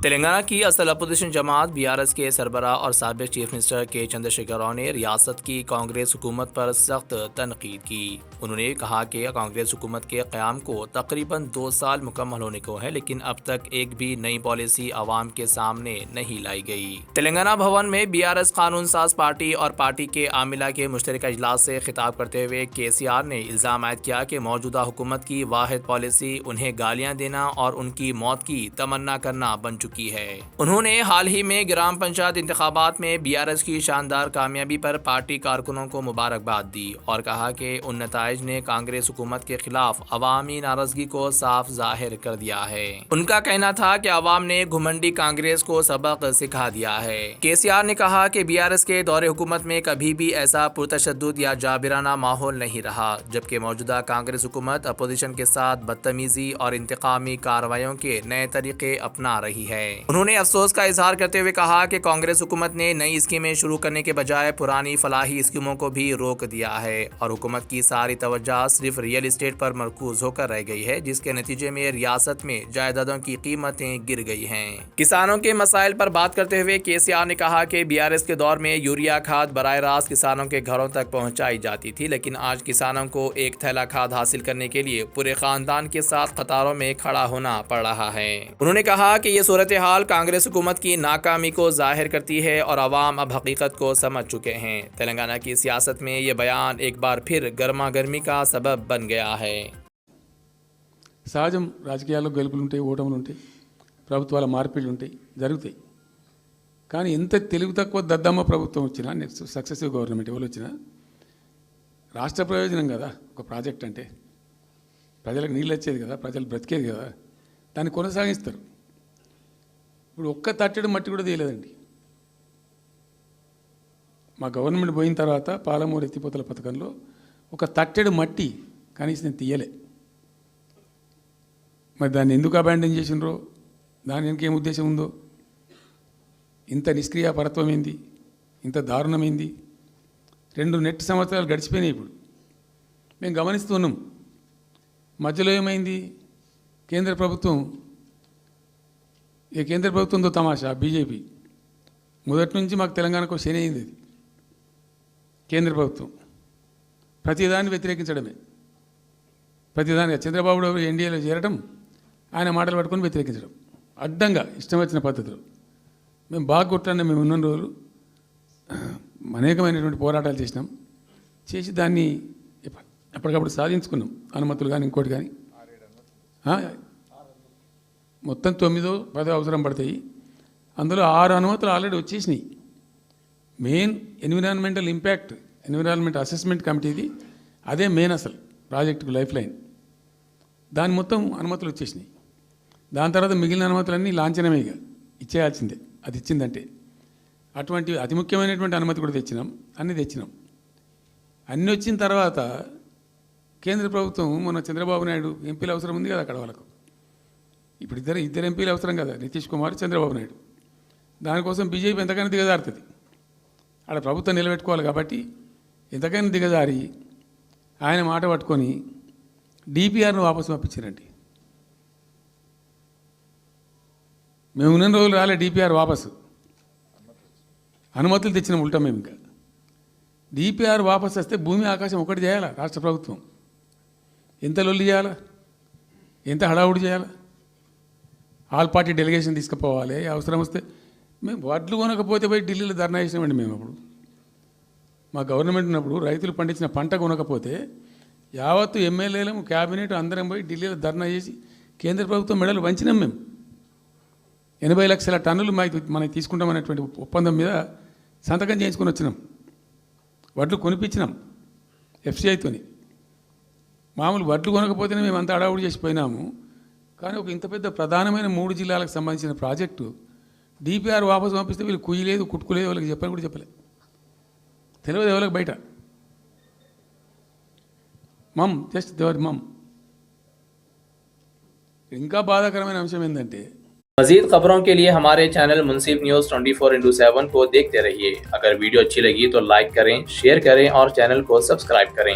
तेलंगाना की असल अपोजिशन जमात बीआरएस के सरबराह और साबिक चीफ मिनिस्टर के चंद्रशेखर राव ने रियासत की कांग्रेस हुकूमत पर सख्त तनकीद की। उन्होंने कहा कि कांग्रेस हुकूमत के क़याम को तकरीबन 2 साल मुकम्मल होने को है, लेकिन अब तक एक भी नई पॉलिसी आवाम के सामने नहीं लाई गई। तेलंगाना भवन में बीआरएस कानून साज पार्टी और पार्टी के आमिला के मुश्तरका इजलास से खिताब करते हुए केसीआर ने इल्ज़ाम आयद किया कि मौजूदा हुकूमत की वाहिद पॉलिसी उन्हें गालियाँ देना और उनकी मौत की तमन्ना करना बन चुकी है। उन्होंने हाल ही में ग्राम पंचायत इंतखाबात में बीआरएस की शानदार कामयाबी पर पार्टी कारकुनों को मुबारकबाद दी और कहा कि उन नताइज ने कांग्रेस हुकूमत के खिलाफ अवामी नाराजगी को साफ जाहिर कर दिया है। उनका कहना था कि अवाम ने घुमंडी कांग्रेस को सबक सिखा दिया है। केसीआर ने कहा कि बीआरएस के दौरे हुकूमत में कभी भी ऐसा पुरतशद्दुद या जाबिराना माहौल नहीं रहा, जबकि मौजूदा कांग्रेस हुकूमत अपोजिशन के साथ बदतमीजी और इंतकामी कार्रवाइयों के नए तरीके अपना रही है। उन्होंने अफसोस का इजहार करते हुए कहा कि कांग्रेस हुकूमत ने नई स्कीमें शुरू करने के बजाय पुरानी फलाही स्कीमों को भी रोक दिया है और हुकूमत की सारी तवज्जो सिर्फ रियल एस्टेट पर मरकूज होकर रह गई है, जिसके नतीजे में रियासत में जायदादों की कीमतें गिर गई हैं। किसानों के मसाइल पर बात करते हुए केसीआर ने कहा कि बीआरएस के दौर में यूरिया खाद बराह रास्त किसानों के घरों तक पहुंचाई जाती थी, लेकिन आज किसानों को एक थैला खाद हासिल करने के लिए पूरे खानदान के साथ कतारों में खड़ा होना पड़ रहा है। उन्होंने कहा कि ये सूरत हाल कांग्रेस हुकूमत की नाकामी को जाहिर करती है और अवाम अब हकीकत को समझ चुके हैं। तेलंगाना की सियासत में ये बयान एक बार फिर गर्मा गर्मी का सबब बन गया है। సహజం రాజకీయాల్లో గెలుపులు ఉంటాయి, ఓటములు ఉంటాయి, ప్రభుత్వాల మార్పిళ్ళు ఉంటాయి, జరుగుతాయి. కానీ ఎంత తెలుగు తక్కువ దద్దమ్మ ప్రభుత్వం వచ్చినా, నెక్స్ట్ సక్సెసివ్ గవర్నమెంట్ ఎవరు వచ్చినా రాష్ట్ర ప్రయోజనం కదా ఒక ప్రాజెక్ట్ అంటే. ప్రజలకు నీళ్ళు వచ్చేది కదా, ప్రజలు బ్రతికేది కదా, దాన్ని కొనసాగిస్తారు. ఇప్పుడు ఒక్క తట్టెడు మట్టి కూడా తీయలేదండి. మా గవర్నమెంట్ పోయిన తర్వాత పాలమూరు ఎత్తిపోతల పథకంలో ఒక తట్టెడు మట్టి కనీసం నేను తీయలే. మరి దాన్ని ఎందుకు అబాండన్ చేసినరో, దాని వెనక ఏం ఉద్దేశం ఉందో, ఇంత నిష్క్రియాపరత్వం ఏంది, ఇంత దారుణమైంది. 2 నెట్ సంవత్సరాలు గడిచిపోయినాయి. ఇప్పుడు మేము గమనిస్తున్నాం. మధ్యలో ఏమైంది, కేంద్ర ప్రభుత్వం, ఏ కేంద్ర ప్రభుత్వంతో తమాషా బీజేపీ మొదటి నుంచి మాకు తెలంగాణకు శని అయింది. అది కేంద్ర ప్రభుత్వం ప్రతిదాన్ని వ్యతిరేకించడమే. ప్రతిదాని చంద్రబాబు ఎన్డీఏలో చేరడం, ఆయన మాటలు పట్టుకొని వ్యతిరేకించడం, అడ్డంగా ఇష్టం వచ్చిన పద్ధతిలో. మేము బాగా కొట్టాను. మేము ఉన్న రోజులు అనేకమైనటువంటి పోరాటాలు చేసినాం. చేసి దాన్ని ఎప్పటికప్పుడు సాధించుకున్నాం. అనుమతులు కానీ ఇంకోటి కానీ మొత్తం 9-10 అవసరం పడతాయి. అందులో 6 అనుమతులు ఆల్రెడీ వచ్చేసినాయి. Main environmental impact, environment assessment కమిటీది అదే మెయిన్ అసలు ప్రాజెక్టుకు లైఫ్ లైన్. దాని మొత్తం అనుమతులు వచ్చేసినాయి. దాని తర్వాత మిగిలిన అనుమతులన్నీ లాంఛనమే, ఇక ఇచ్చేయాల్సిందే. అది ఇచ్చిందంటే అటువంటి అతి ముఖ్యమైనటువంటి అనుమతి కూడా తెచ్చినాం. అన్నీ తెచ్చినాం. అన్నీ వచ్చిన తర్వాత కేంద్ర ప్రభుత్వం మొన్న చంద్రబాబు నాయుడు ఎంపీలు అవసరం ఉంది కదా అక్కడ వాళ్ళకు. ఇప్పుడు ఇద్దరు ఎంపీలు అవసరం కదా, నితీష్ కుమార్, చంద్రబాబు నాయుడు. దానికోసం బీజేపీ ఎంతకైనా దిగజారుతుంది. అక్కడ ప్రభుత్వం నిలబెట్టుకోవాలి కాబట్టి ఎంతకైనా దిగజారి ఆయన మాట పట్టుకొని డిపిఆర్ను వాపసు పంపించారండి. మేము ఉన్న రోజులు రాలే డిపిఆర్ వాపసు. అనుమతులు తెచ్చిన ఉల్టా మేము. ఇంకా డిపిఆర్ వాపసు వస్తే భూమి ఆకాశం ఒకటి చేయాలా రాష్ట్ర ప్రభుత్వం. ఎంత లొల్లి చేయాలా, ఎంత హడావుడి చేయాలా. ఆల్ పార్టీ డెలిగేషన్ తీసుకుపోవాలి. అవసరం వస్తే మేము వడ్లు కొనకపోతే పోయి ఢిల్లీలో ధర్నా చేసినామండి. మేము అప్పుడు మా గవర్నమెంట్ ఉన్నప్పుడు రైతులు పండించిన పంట కొనకపోతే యావత్తు ఎమ్మెల్యేలము, క్యాబినెట్ అందరం పోయి ఢిల్లీలో ధర్నా చేసి కేంద్ర ప్రభుత్వం మెడలు వంచినాం. మేము 80 లక్షల టన్నులు మనకి తీసుకుంటామనేటువంటి ఒప్పందం మీద సంతకం చేయించుకొని వచ్చినాం. వడ్లు కొనిపించినాం ఎఫ్సిఐతోని. మామూలు వడ్లు కొనకపోతేనే మేము అంత అడావుడి చేసిపోయినాము. కానీ ఒక ఇంత పెద్ద ప్రధానమైన 3 జిల్లాలకు సంబంధించిన ప్రాజెక్టు డిపిఆర్ వాపసు పంపిస్తే వీళ్ళు కుయ్యలేదు, కుట్టుకోలేదు, వాళ్ళకి చెప్పని కూడా చెప్పలేదు. తెలియదు ఎవరికి బయట. జస్ట్ దేవర్ మమ్. ఇంకా బాధాకరమైన అంశం ఏంటంటే, मज़ीद खबरों के लिए हमारे चैनल मुंसिफ न्यूज़ 24/7 को देखते रहिए। अगर वीडियो अच्छी लगी तो लाइक करें, शेयर करें और चैनल को सब्सक्राइब करें।